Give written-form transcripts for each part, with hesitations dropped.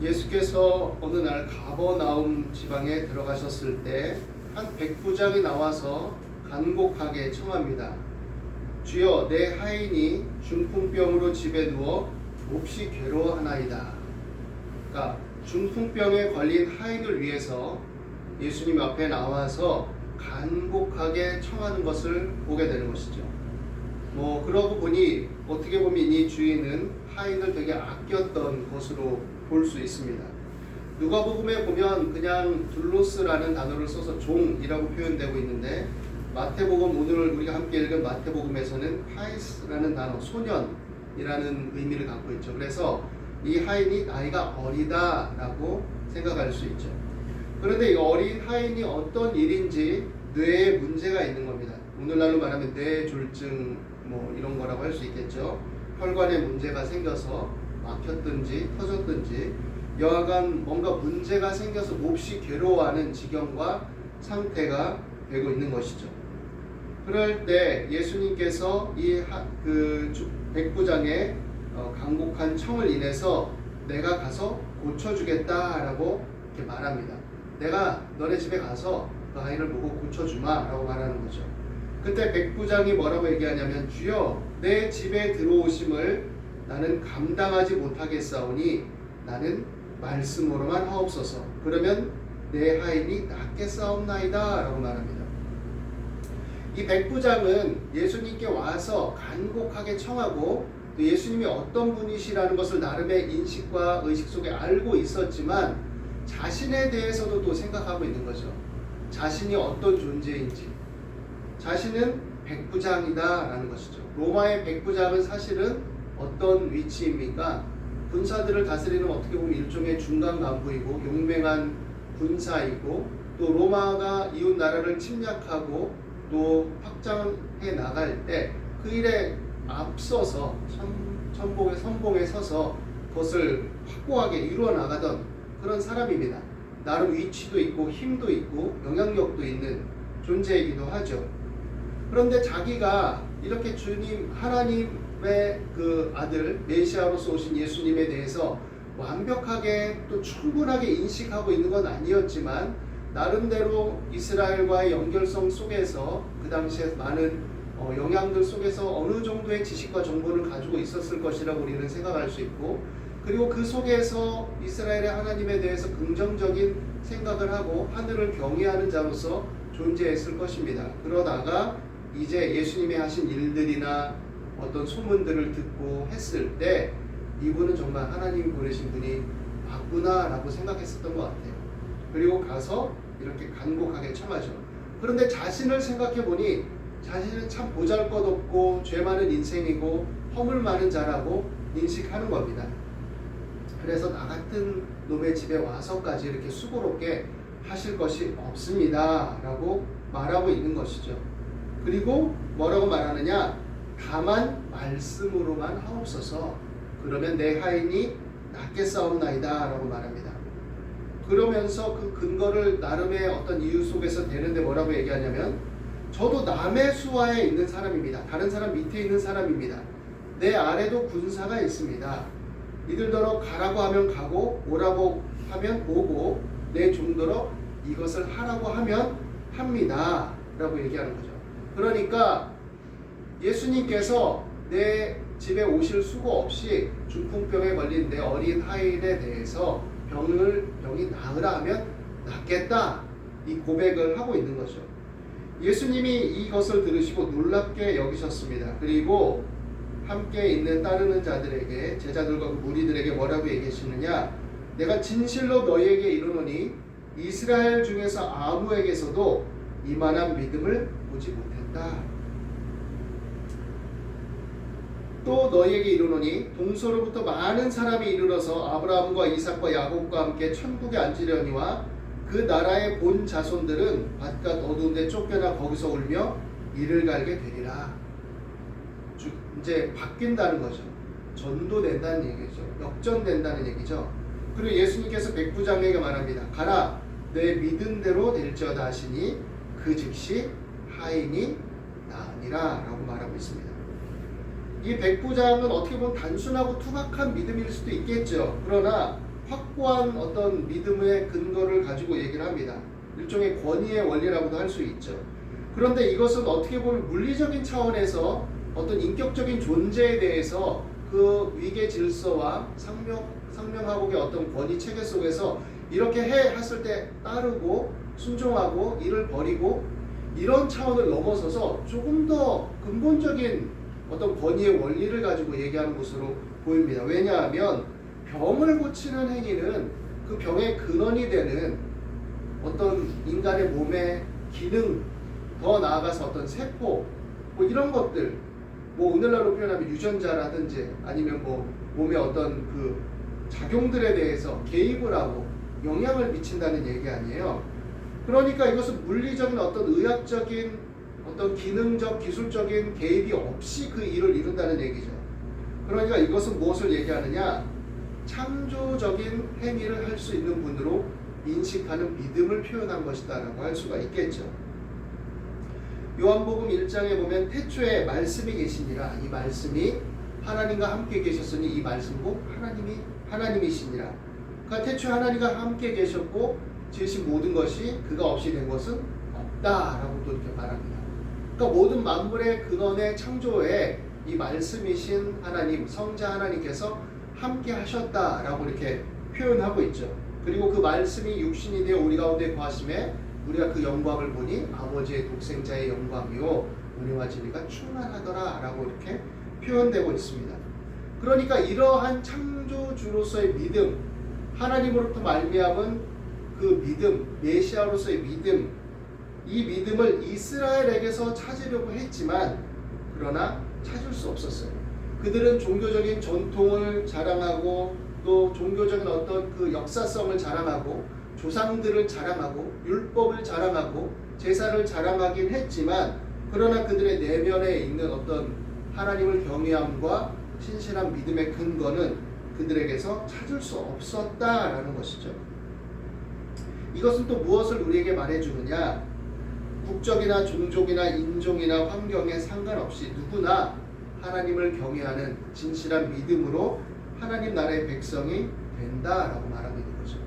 예수께서 어느 날 가버나움 지방에 들어가셨을 때 한 백부장이 나와서 간곡하게 청합니다. 주여, 내 하인이 중풍병으로 집에 누워 몹시 괴로워하나이다. 그러니까 중풍병에 걸린 하인을 위해서 예수님 앞에 나와서 간곡하게 청하는 것을 보게 되는 것이죠. 그러고 보니 어떻게 보면 이 주인은 하인을 되게 아꼈던 것으로 볼 수 있습니다. 누가복음에 보면 그냥 둘로스라는 단어를 써서 종이라고 표현되고 있는데, 마태복음, 오늘 우리가 함께 읽은 마태복음에서는 파이스라는 단어, 소년이라는 의미를 갖고 있죠. 그래서 이 하인이 나이가 어리다라고 생각할 수 있죠. 그런데 이 어린 하인이 어떤 일인지 뇌에 문제가 있는 겁니다. 오늘날로 말하면 뇌졸중 이런 거라고 할 수 있겠죠. 혈관에 문제가 생겨서 막혔든지 터졌든지 여하간 뭔가 문제가 생겨서 몹시 괴로워하는 지경과 상태가 되고 있는 것이죠. 그럴 때 예수님께서 그 백부장의 간곡한 청을 인해서 내가 가서 고쳐주겠다라고 이렇게 말합니다. 내가 너네 집에 가서 그 아이를 보고 고쳐주마 라고 말하는 거죠. 그때 백부장이 뭐라고 얘기하냐면, 주여, 내 집에 들어오심을 나는 감당하지 못하겠사오니 나는 말씀으로만 하옵소서. 그러면 내 하인이 낫겠사옵나이다 라고 말합니다. 이 백부장은 예수님께 와서 간곡하게 청하고 또 예수님이 어떤 분이시라는 것을 나름의 인식과 의식 속에 알고 있었지만 자신에 대해서도 또 생각하고 있는 거죠. 자신이 어떤 존재인지. 자신은 백부장이다 라는 것이죠. 로마의 백부장은 사실은 어떤 위치입니까? 군사들을 다스리는 어떻게 보면 일종의 중간 간부이고 용맹한 군사이고, 또 로마가 이웃 나라를 침략하고 또 확장해 나갈 때 그 일에 앞서서 선봉에 서서 그것을 확고하게 이루어 나가던 그런 사람입니다. 나름 위치도 있고 힘도 있고 영향력도 있는 존재이기도 하죠. 그런데 자기가 이렇게 주님 하나님의 그 아들 메시아로서 오신 예수님에 대해서 완벽하게 또 충분하게 인식하고 있는 건 아니었지만 나름대로 이스라엘과의 연결성 속에서 그 당시에 많은 영향들 속에서 어느 정도의 지식과 정보를 가지고 있었을 것이라고 우리는 생각할 수 있고, 그리고 그 속에서 이스라엘의 하나님에 대해서 긍정적인 생각을 하고 하늘을 경외하는 자로서 존재했을 것입니다. 그러다가 이제 예수님이 하신 일들이나 어떤 소문들을 듣고 했을 때 이분은 정말 하나님이 보내신 분이 맞구나 라고 생각했었던 것 같아요. 그리고 가서 이렇게 간곡하게 청하죠. 그런데 자신을 생각해 보니 자신은 참 보잘것없고 죄 많은 인생이고 허물 많은 자라고 인식하는 겁니다. 그래서 나 같은 놈의 집에 와서까지 이렇게 수고롭게 하실 것이 없습니다 라고 말하고 있는 것이죠. 그리고 뭐라고 말하느냐? 다만 말씀으로만 하옵소서. 그러면 내 하인이 낫겠사옵나이다 라고 말합니다. 그러면서 그 근거를 나름의 어떤 이유 속에서 대는데 뭐라고 얘기하냐면, 저도 남의 수하에 있는 사람입니다. 다른 사람 밑에 있는 사람입니다. 내 아래도 군사가 있습니다. 이들더러 가라고 하면 가고 오라고 하면 오고 내 종더러 이것을 하라고 하면 합니다 라고 얘기하는 거죠. 그러니까 예수님께서 내 집에 오실 수고 없이 중풍병에 걸린 내 어린 하인에 대해서 병이 나으라 하면 낫겠다, 이 고백을 하고 있는 거죠. 예수님이 이것을 들으시고 놀랍게 여기셨습니다. 그리고 함께 있는 따르는 자들에게, 제자들과 무리들에게 뭐라고 얘기하시느냐? 내가 진실로 너희에게 이르노니 이스라엘 중에서 아무에게서도 이만한 믿음을 보지 못했다. 또 너희에게 이르노니 동서로부터 많은 사람이 이르러서 아브라함과 이삭과 야곱과 함께 천국에 앉으려니와 그 나라의 본 자손들은 바깥 어두운 데 쫓겨나 거기서 울며 이를 갈게 되리라. 이제 바뀐다는 거죠. 전도된다는 얘기죠. 역전된다는 얘기죠. 그리고 예수님께서 백부장에게 말합니다. 가라, 내 믿은 대로 될지어다 하시니 그 즉시 하인이 나으니라 라고 말하고 있습니다. 이 백부장은 어떻게 보면 단순하고 투박한 믿음일 수도 있겠죠. 그러나 확고한 어떤 믿음의 근거를 가지고 얘기를 합니다. 일종의 권위의 원리라고도 할 수 있죠. 그런데 이것은 어떻게 보면 물리적인 차원에서 어떤 인격적인 존재에 대해서 그 위계 질서와 상명하고의 어떤 권위 체계 속에서 이렇게 했을 때 따르고 순종하고 이를 버리고 이런 차원을 넘어서서 조금 더 근본적인 어떤 권위의 원리를 가지고 얘기하는 것으로 보입니다. 왜냐하면 병을 고치는 행위는 그 병의 근원이 되는 어떤 인간의 몸의 기능, 더 나아가서 어떤 세포, 뭐 이런 것들, 뭐 오늘날로 표현하면 유전자라든지 아니면 뭐 몸의 어떤 그 작용들에 대해서 개입을 하고 영향을 미친다는 얘기 아니에요. 그러니까 이것은 물리적인 어떤 의학적인 어떤 기능적 기술적인 개입이 없이 그 일을 이룬다는 얘기죠. 그러니까 이것은 무엇을 얘기하느냐? 창조적인 행위를 할 수 있는 분으로 인식하는 믿음을 표현한 것이다 라고 할 수가 있겠죠. 요한복음 1장에 보면 태초에 말씀이 계시니라. 이 말씀이 하나님과 함께 계셨으니 이 말씀도 하나님이시니라. 그러니까 태초에 하나님과 함께 계셨고 지으신 모든 것이 그가 없이 된 것은 없다라고 또 이렇게 말합니다. 그러니까 모든 만물의 근원의 창조에 이 말씀이신 하나님, 성자 하나님께서 함께 하셨다라고 이렇게 표현하고 있죠. 그리고 그 말씀이 육신이 되어 우리 가운데 거하심에 우리가 그 영광을 보니 아버지의 독생자의 영광이요 은혜와 진리가 충만하더라 라고 이렇게 표현되고 있습니다. 그러니까 이러한 창조주로서의 믿음, 하나님으로부터 말미암은 그 믿음, 메시아로서의 믿음, 이 믿음을 이스라엘에게서 찾으려고 했지만 그러나 찾을 수 없었어요. 그들은 종교적인 전통을 자랑하고 또 종교적인 어떤 그 역사성을 자랑하고 조상들을 자랑하고 율법을 자랑하고 제사를 자랑하긴 했지만 그러나 그들의 내면에 있는 어떤 하나님을 경외함과 신실한 믿음의 근거는 그들에게서 찾을 수 없었다라는 것이죠. 이것은 또 무엇을 우리에게 말해주느냐? 국적이나 종족이나 인종이나 환경에 상관없이 누구나 하나님을 경외하는 진실한 믿음으로 하나님 나라의 백성이 된다라고 말하고 있는 거죠.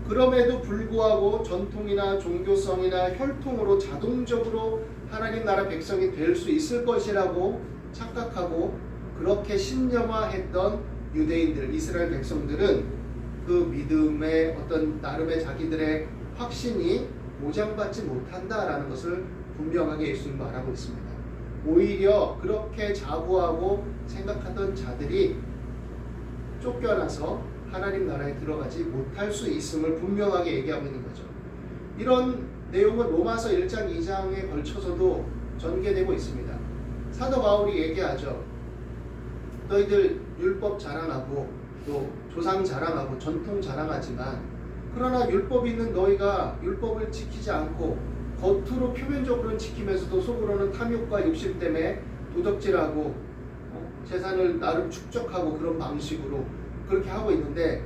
그럼에도 불구하고 전통이나 종교성이나 혈통으로 자동적으로 하나님 나라 백성이 될 수 있을 것이라고 착각하고 그렇게 신념화했던 유대인들, 이스라엘 백성들은 그 믿음의 어떤 나름의 자기들의 확신이 보장받지 못한다라는 것을 분명하게 예수님 말하고 있습니다. 오히려 그렇게 자부하고 생각하던 자들이 쫓겨나서 하나님 나라에 들어가지 못할 수 있음을 분명하게 얘기하고 있는 거죠. 이런 내용은 로마서 1장 2장에 걸쳐서도 전개되고 있습니다. 사도 바울이 얘기하죠. 너희들 율법 자랑하고 또 조상 자랑하고 전통 자랑하지만 그러나 율법이 있는 너희가 율법을 지키지 않고 겉으로 표면적으로는 지키면서도 속으로는 탐욕과 욕심 때문에 도덕질하고 재산을 나름 축적하고 그런 방식으로 그렇게 하고 있는데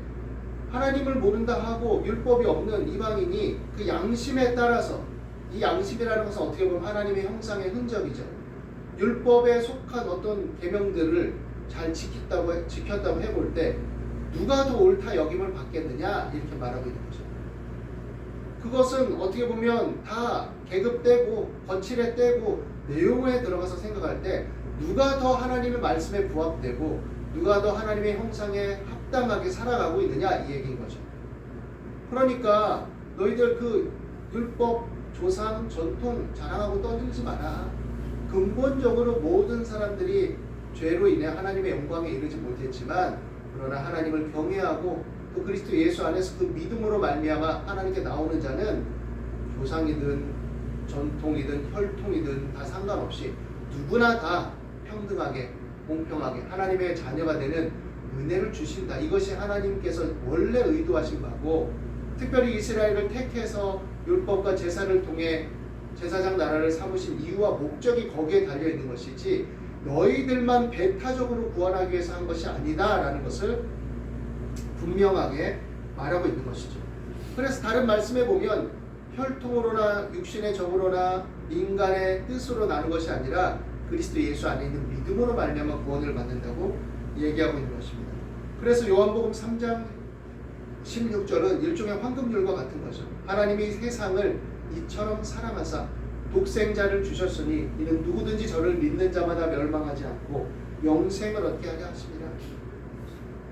하나님을 모른다 하고 율법이 없는 이방인이 그 양심에 따라서 이 양심이라는 것은 어떻게 보면 하나님의 형상의 흔적이죠. 율법에 속한 어떤 계명들을 잘 지켰다고 해볼 때 누가 더 옳다 여김을 받겠느냐 이렇게 말하고 있는 거죠. 그것은 어떻게 보면 다 계급되고 거칠에 떼고 내용에 들어가서 생각할 때 누가 더 하나님의 말씀에 부합되고 누가 더 하나님의 형상에 합당하게 살아가고 있느냐 이 얘기인 거죠. 그러니까 너희들 그 율법, 조상, 전통 자랑하고 떠들지 마라. 근본적으로 모든 사람들이 죄로 인해 하나님의 영광에 이르지 못했지만 그러나 하나님을 경외하고 또 그리스도 예수 안에서 그 믿음으로 말미암아 하나님께 나오는 자는 조상이든 전통이든 혈통이든 다 상관없이 누구나 다 평등하게 공평하게 하나님의 자녀가 되는 은혜를 주신다. 이것이 하나님께서 원래 의도하신 바고 특별히 이스라엘을 택해서 율법과 제사를 통해 제사장 나라를 삼으신 이유와 목적이 거기에 달려있는 것이지 너희들만 배타적으로 구원하기 위해서 한 것이 아니다라는 것을 분명하게 말하고 있는 것이죠. 그래서 다른 말씀에 보면 혈통으로나 육신의 정으로나 인간의 뜻으로 나는 것이 아니라 그리스도 예수 안에 있는 믿음으로 말미암아 구원을 받는다고 얘기하고 있는 것입니다. 그래서 요한복음 3장 16절은 일종의 황금률과 같은 거죠. 하나님이 세상을 이처럼 사랑하사 독생자를 주셨으니 이는 누구든지 저를 믿는 자마다 멸망하지 않고 영생을 얻게 하려 하심이라.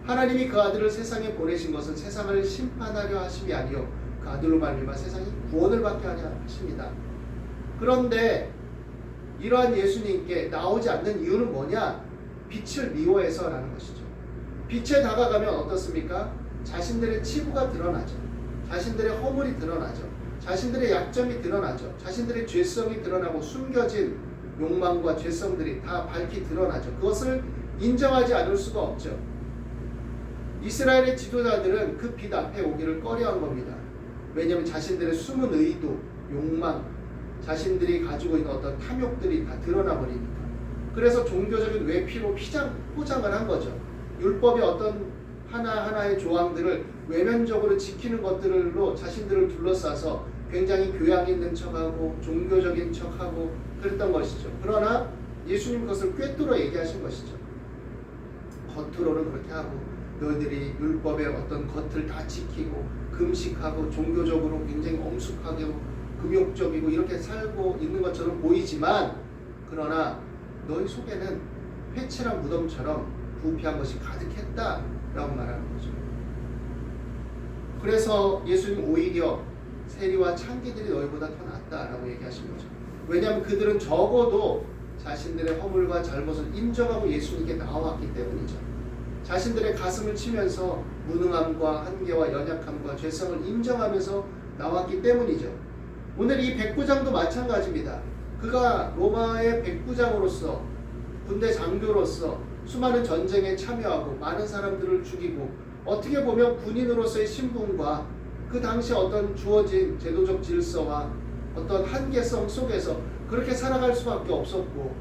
하나님이 그 아들을 세상에 보내신 것은 세상을 심판하려 하심이 아니요 그 아들로 말미암아 세상이 구원을 받게 하려 하십니다. 그런데 이러한 예수님께 나오지 않는 이유는 뭐냐? 빛을 미워해서라는 것이죠. 빛에 다가가면 어떻습니까? 자신들의 치부가 드러나죠. 자신들의 허물이 드러나죠. 자신들의 약점이 드러나죠. 자신들의 죄성이 드러나고 숨겨진 욕망과 죄성들이 다 밝히 드러나죠. 그것을 인정하지 않을 수가 없죠. 이스라엘의 지도자들은 그 빛 앞에 오기를 꺼려한 겁니다. 왜냐하면 자신들의 숨은 의도, 욕망, 자신들이 가지고 있는 어떤 탐욕들이 다 드러나 버리니까. 그래서 종교적인 외피로 포장을 한 거죠. 율법의 어떤 하나하나의 조항들을 외면적으로 지키는 것들로 자신들을 둘러싸서 굉장히 교양 있는 척하고 종교적인 척하고 그랬던 것이죠. 그러나 예수님 그것을 꿰뚫어 얘기하신 것이죠. 겉으로는 그렇게 하고 너희들이 율법의 어떤 겉을 다 지키고 금식하고 종교적으로 굉장히 엄숙하고 금욕적이고 이렇게 살고 있는 것처럼 보이지만 그러나 너희 속에는 회칠한 무덤처럼 부패한 것이 가득했다라고 말하는 거죠. 그래서 예수님 오히려 세리와 창기들이 너희보다 더 낫다라고 얘기하신 거죠. 왜냐하면 그들은 적어도 자신들의 허물과 잘못을 인정하고 예수님께 나와왔기 때문이죠. 자신들의 가슴을 치면서 무능함과 한계와 연약함과 죄성을 인정하면서 나왔기 때문이죠. 오늘 이 백부장도 마찬가지입니다. 그가 로마의 백부장으로서 군대 장교로서 수많은 전쟁에 참여하고 많은 사람들을 죽이고 어떻게 보면 군인으로서의 신분과 그 당시 어떤 주어진 제도적 질서와 어떤 한계성 속에서 그렇게 살아갈 수밖에 없었고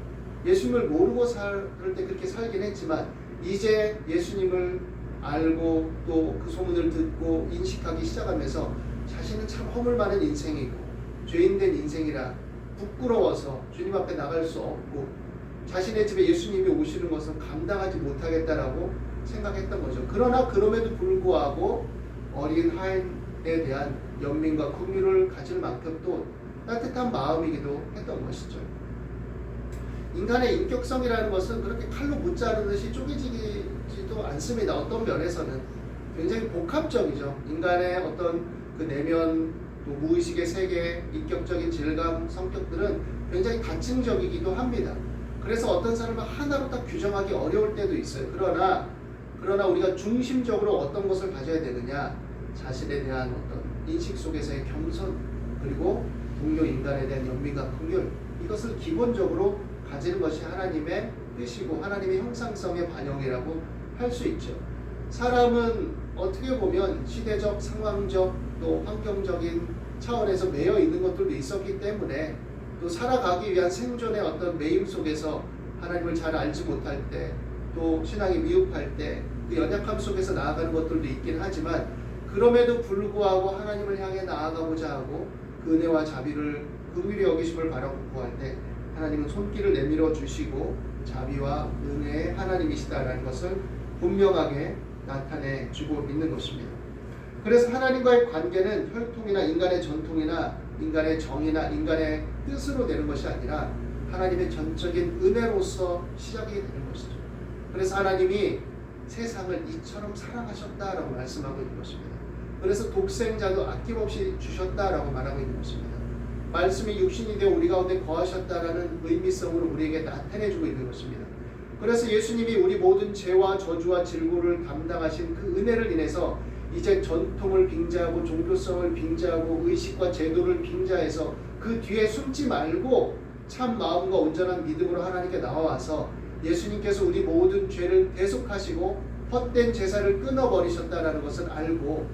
예수님을 모르고 살 때 그렇게 살긴 했지만 이제 예수님을 알고 또 그 소문을 듣고 인식하기 시작하면서 자신은 참 허물 많은 인생이고 죄인된 인생이라 부끄러워서 주님 앞에 나갈 수 없고 자신의 집에 예수님이 오시는 것은 감당하지 못하겠다라고 생각했던 거죠. 그러나 그럼에도 불구하고 어린 하인에 대한 연민과 긍휼을 가질 만큼 또 따뜻한 마음이기도 했던 것이죠. 인간의 인격성이라는 것은 그렇게 칼로 못자르듯이 쪼개지지도 않습니다. 어떤 면에서는 굉장히 복합적이죠. 인간의 어떤 그 내면 또 무의식의 세계, 인격적인 질감, 성격들은 굉장히 다층적이기도 합니다. 그래서 어떤 사람을 하나로 딱 규정하기 어려울 때도 있어요. 그러나 우리가 중심적으로 어떤 것을 가져야 되느냐? 자신에 대한 어떤 인식 속에서의 겸손 그리고 동료 인간에 대한 연민과 긍휼 이것을 기본적으로 가지는 것이 하나님의 뜻이고 하나님의 형상성의 반영이라고 할 수 있죠. 사람은 어떻게 보면 시대적, 상황적, 또 환경적인 차원에서 매여 있는 것들도 있었기 때문에 또 살아가기 위한 생존의 어떤 매임 속에서 하나님을 잘 알지 못할 때 또 신앙이 미흡할 때 그 연약함 속에서 나아가는 것들도 있긴 하지만 그럼에도 불구하고 하나님을 향해 나아가고자 하고 그 은혜와 자비를 긍휼히 여기심을 바라고 구할 때 하나님은 손길을 내밀어 주시고 자비와 은혜의 하나님이시다라는 것을 분명하게 나타내 주고 있는 것입니다. 그래서 하나님과의 관계는 혈통이나 인간의 전통이나 인간의 정의나 인간의 뜻으로 되는 것이 아니라 하나님의 전적인 은혜로서 시작이 되는 것이죠. 그래서 하나님이 세상을 이처럼 사랑하셨다라고 말씀하고 있는 것입니다. 그래서 독생자도 아낌없이 주셨다라고 말하고 있는 것입니다. 말씀이 육신이 되어 우리 가운데 거하셨다라는 의미성으로 우리에게 나타내주고 있는 것입니다. 그래서 예수님이 우리 모든 죄와 저주와 질고를 담당하신 그 은혜를 인해서 이제 전통을 빙자하고 종교성을 빙자하고 의식과 제도를 빙자해서 그 뒤에 숨지 말고 참 마음과 온전한 믿음으로 하나님께 나와서 예수님께서 우리 모든 죄를 대속하시고 헛된 제사를 끊어버리셨다라는 것을 알고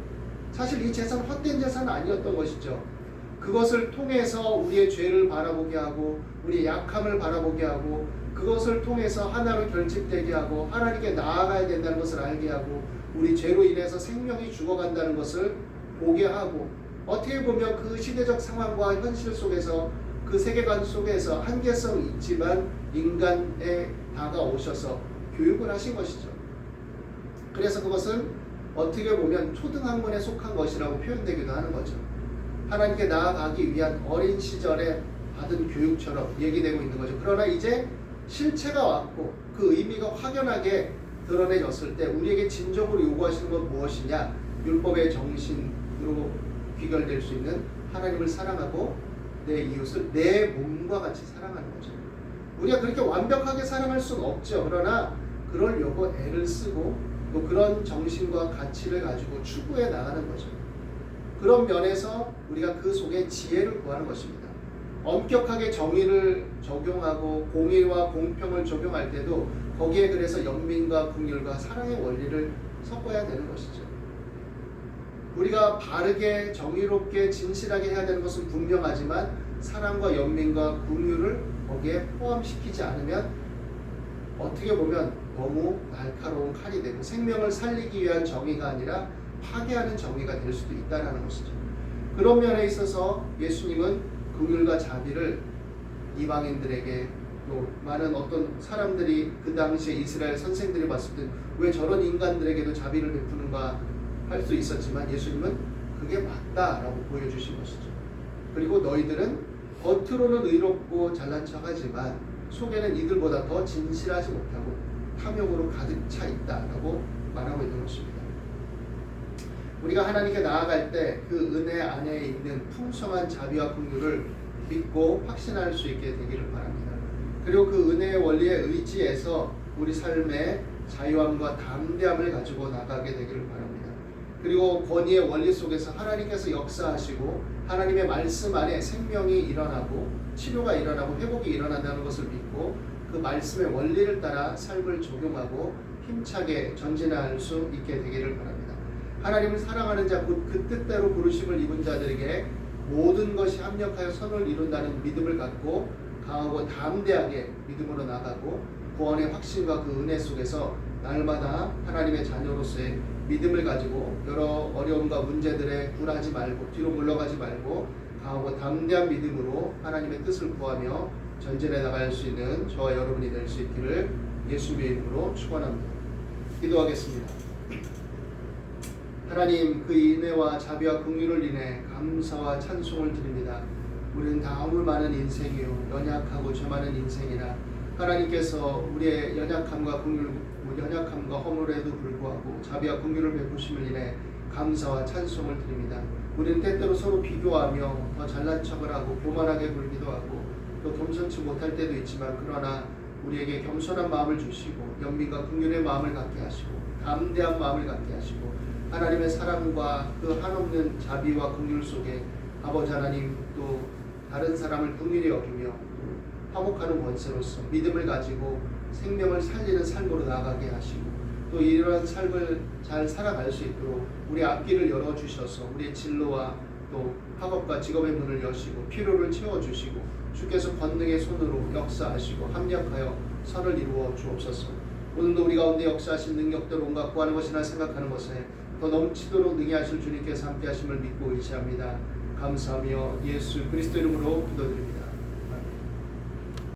사실 이 제사는 헛된 제사는 아니었던 것이죠. 그것을 통해서 우리의 죄를 바라보게 하고 우리의 약함을 바라보게 하고 그것을 통해서 하나로 결집되게 하고 하나님께 나아가야 된다는 것을 알게 하고 우리 죄로 인해서 생명이 죽어간다는 것을 보게 하고 어떻게 보면 그 시대적 상황과 현실 속에서 그 세계관 속에서 한계성이 있지만 인간에 다가오셔서 교육을 하신 것이죠. 그래서 그것은 어떻게 보면 초등학문에 속한 것이라고 표현되기도 하는 거죠. 하나님께 나아가기 위한 어린 시절에 받은 교육처럼 얘기되고 있는 거죠. 그러나 이제 실체가 왔고 그 의미가 확연하게 드러내졌을 때 우리에게 진정으로 요구하시는 건 무엇이냐? 율법의 정신으로 귀결될 수 있는 하나님을 사랑하고 내 이웃을 내 몸과 같이 사랑하는 거죠. 우리가 그렇게 완벽하게 사랑할 수는 없죠. 그러나 그러려고 애를 쓰고 또 그런 정신과 가치를 가지고 추구해 나가는 거죠. 그런 면에서 우리가 그 속에 지혜를 구하는 것입니다. 엄격하게 정의를 적용하고 공의와 공평을 적용할 때도 거기에 그래서 연민과 긍휼과 사랑의 원리를 섞어야 되는 것이죠. 우리가 바르게 정의롭게 진실하게 해야 되는 것은 분명하지만 사랑과 연민과 긍휼을 거기에 포함시키지 않으면 어떻게 보면 너무 날카로운 칼이 되고 생명을 살리기 위한 정의가 아니라 파괴하는 정의가 될 수도 있다는 것이죠. 그런 면에 있어서 예수님은 긍휼과 자비를 이방인들에게 또 많은 어떤 사람들이 그 당시에 이스라엘 선생들이 봤을 때 왜 저런 인간들에게도 자비를 베푸는가 할 수 있었지만 예수님은 그게 맞다라고 보여주신 것이죠. 그리고 너희들은 겉으로는 의롭고 잘난 척하지만 속에는 이들보다 더 진실하지 못하고 탐욕으로 가득 차 있다라고 말하고 있는 것입니다. 우리가 하나님께 나아갈 때 그 은혜 안에 있는 풍성한 자비와 긍휼을 믿고 확신할 수 있게 되기를 바랍니다. 그리고 그 은혜의 원리에 의지해서 우리 삶의 자유함과 담대함을 가지고 나가게 되기를 바랍니다. 그리고 권위의 원리 속에서 하나님께서 역사하시고 하나님의 말씀 안에 생명이 일어나고 치료가 일어나고 회복이 일어난다는 것을 믿고 그 말씀의 원리를 따라 삶을 적용하고 힘차게 전진할 수 있게 되기를 바랍니다. 하나님을 사랑하는 자 곧 그 뜻대로 부르심을 입은 자들에게 모든 것이 합력하여 선을 이룬다는 믿음을 갖고 강하고 담대하게 믿음으로 나가고 구원의 확신과 그 은혜 속에서 날마다 하나님의 자녀로서의 믿음을 가지고 여러 어려움과 문제들에 굴하지 말고 뒤로 물러가지 말고 강하고 담대한 믿음으로 하나님의 뜻을 구하며 전진해 나갈 수 있는 저와 여러분이 될 수 있기를 예수님의 이름으로 축원합니다. 기도하겠습니다. 하나님, 그 은혜와 자비와 긍휼을 인해 감사와 찬송을 드립니다. 우리는 다 허물 많은 인생이요 연약하고 죄 많은 인생이라 하나님께서 우리의 연약함과 연약함과 허물에도 불구하고 자비와 긍휼을 베푸심을 인해 감사와 찬송을 드립니다. 우리는 때때로 서로 비교하며 더 잘난 척을 하고 교만하게 굴기도 하고 또 겸손치 못할 때도 있지만 그러나 우리에게 겸손한 마음을 주시고 연민과 긍휼의 마음을 갖게 하시고 담대한 마음을 갖게 하시고 하나님의 사랑과 그 한없는 자비와 긍휼 속에 아버지 하나님 또 다른 사람을 긍휼히 여기며 화목하는 권세로서 믿음을 가지고 생명을 살리는 삶으로 나가게 하시고 또 이러한 삶을 잘 살아갈 수 있도록 우리 앞길을 열어주셔서 우리의 진로와 또 학업과 직업의 문을 여시고 필요를 채워주시고 주께서 권능의 손으로 역사하시고 합력하여 선을 이루어 주옵소서. 오늘도 우리 가운데 역사하신 능력대로 온갖 구하는 것이나 생각하는 것에 더 넘치도록 능히 하실 주님께서 함께 하심을 믿고 의지합니다. 감사하며 예수 그리스도 이름으로 기도드립니다.